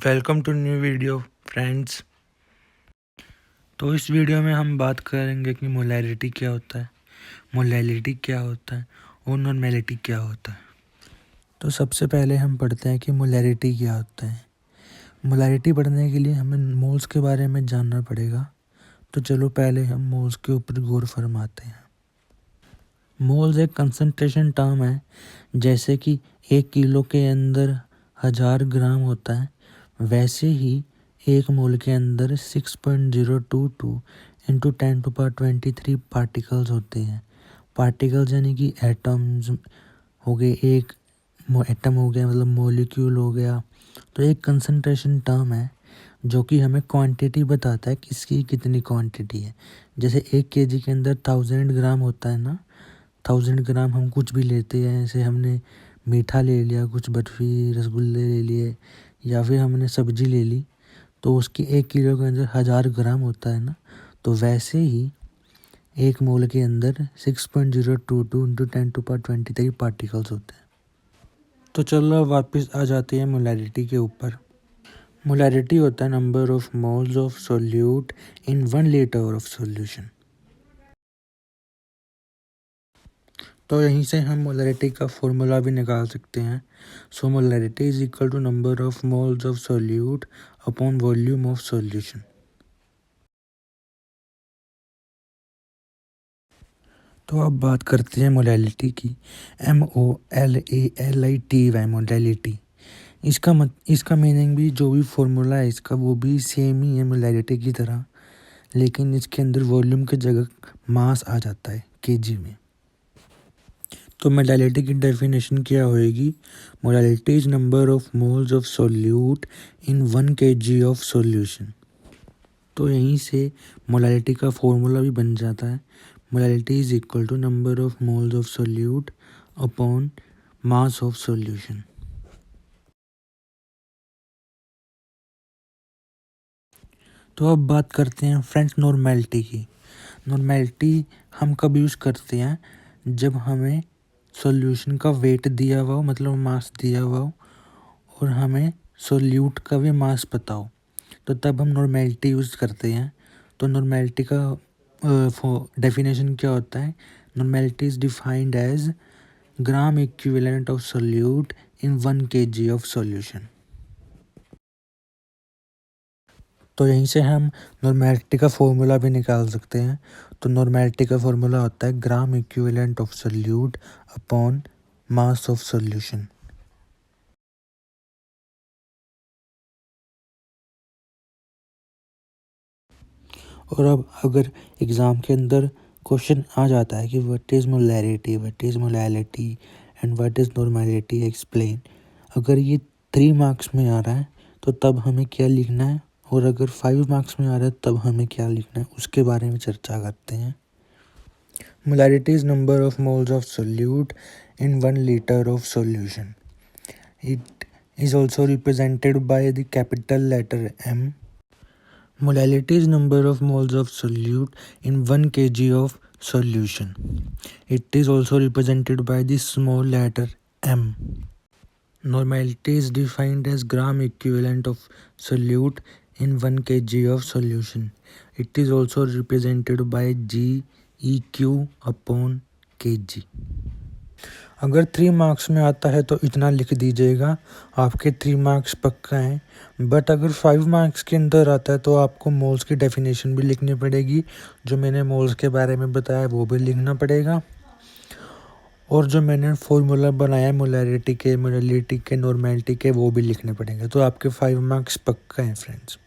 Welcome to new video friends. तो इस video में हम बात करेंगे कि मोलैरिटी क्या होता है, मोलैलिटी क्या होता है और नॉर्मेलिटी क्या होता है। तो सबसे पहले हम पढ़ते हैं कि मोलैरिटी क्या होता है। मोलैरिटी पढ़ने के लिए हमें मोल्स के बारे में जानना पड़ेगा। तो चलो पहले हम मोल्स के ऊपर गौर फरमाते हैं। मोल्स एक कंसंट्रेशन टर्म है। जैसे कि 1 किलो के अंदर 1000 ग्राम होता है, वैसे ही 1 मोल के अंदर 6.022 इंटू 10⁻23 पार्टिकल्स होते हैं। पार्टिकल्स यानी कि एटम्स हो गए, एक एटम हो गया मतलब मॉलिक्यूल हो गया। तो एक कंसंट्रेशन टर्म है जो कि हमें क्वांटिटी बताता है किसकी कितनी क्वांटिटी है। जैसे 1 केजी के अंदर 1000 ग्राम होता है ना। 1000 ग्राम हम कुछ भी लेते हैं, जैसे हमने मीठा ले लिया, कुछ बर्फ़ी रसगुल्ले ले लिए, या फिर हमने सब्जी ले ली, तो उसकी 1 किलो के अंदर 1000 ग्राम होता है ना। तो वैसे ही 1 मोल के अंदर 6.022 इंटू 10⁻23 पार्टिकल्स होते हैं। तो चलो वापस आ जाते हैं मोलैरिटी के ऊपर। मोलैरिटी होता है number of moles of solute in 1 litre of solution. तो यहीं से हम मोलैरिटी का फॉर्मूला भी निकाल सकते हैं। So molarity is equal to number of moles of solute upon volume of solution. तो अब बात करते हैं मोलैलिटी की। MOLALITY molality. इसका मीनिंग भी, जो भी फॉर्मूला है इसका, वो भी सेम ही है मोलैलिटी की तरह, लेकिन इसके अंदर वॉल्यूम की जगह मास आ जाता है केजी में। तो मोलैलिटी की डेफिनेशन क्या होएगी? Molality is number of moles of solute in 1 kg of solution. तो यहीं से मोलैलिटी का फॉर्मूला भी बन जाता है। Molality is equal to number of moles of solute upon mass of solution. तो अब बात करते हैं फ्रेंड्स नॉर्मेलिटी की। नॉर्मेलिटी हम कब यूज़ करते हैं? जब हमें सॉल्यूशन का वेट दिया हुआ हो, मतलब मास दिया हुआ हो, और हमें सोल्यूट का भी मास पता हो, तो तब हम नॉर्मेलिटी यूज़ करते हैं। तो नॉर्मेलिटी का डेफिनेशन क्या होता है? Normality is defined as gram equivalent of solute in 1 kg of solution. तो यहीं से हम नॉर्मेलिटी का फॉर्मूला भी निकाल सकते हैं। तो नॉर्मेलिटी का फॉर्मूला होता है ग्राम equivalent of solute upon mass of solution. और अब अगर एग्ज़ाम के अंदर क्वेश्चन आ जाता है कि what is molarity, what is molality and what is normality, explain. अगर ये 3 मार्क्स में आ रहा है तो तब हमें क्या लिखना है, और अगर 5 मार्क्स में आ रहा है तब हमें क्या लिखना है, उसके बारे में चर्चा करते हैं। Molarity is number of moles of solute in 1 litre of solution. It is also represented by the capital letter M. Molality is number of moles of solute in 1 kg of solution. It is also represented by the small letter m. Normality is defined as gram equivalent of solute in 1 kg of solution. It is also represented by GEQ upon kg. अगर 3 marks में आता है तो इतना लिख दीजिएगा, आपके 3 marks पक्का हैं। बट अगर 5 मार्क्स के अंदर आता है तो आपको मोल्स की डेफिनेशन भी लिखनी पड़ेगी। जो मैंने मोल्स के बारे में बताया वो भी लिखना पड़ेगा, और जो मैंने फॉर्मूला बनाया मोलैरिटी के, मोलैलिटी के, नॉर्मेलिटी के, वो भी लिखने पड़ेंगे। तो आपके 5 मार्क्स पक्का हैं फ्रेंड्स।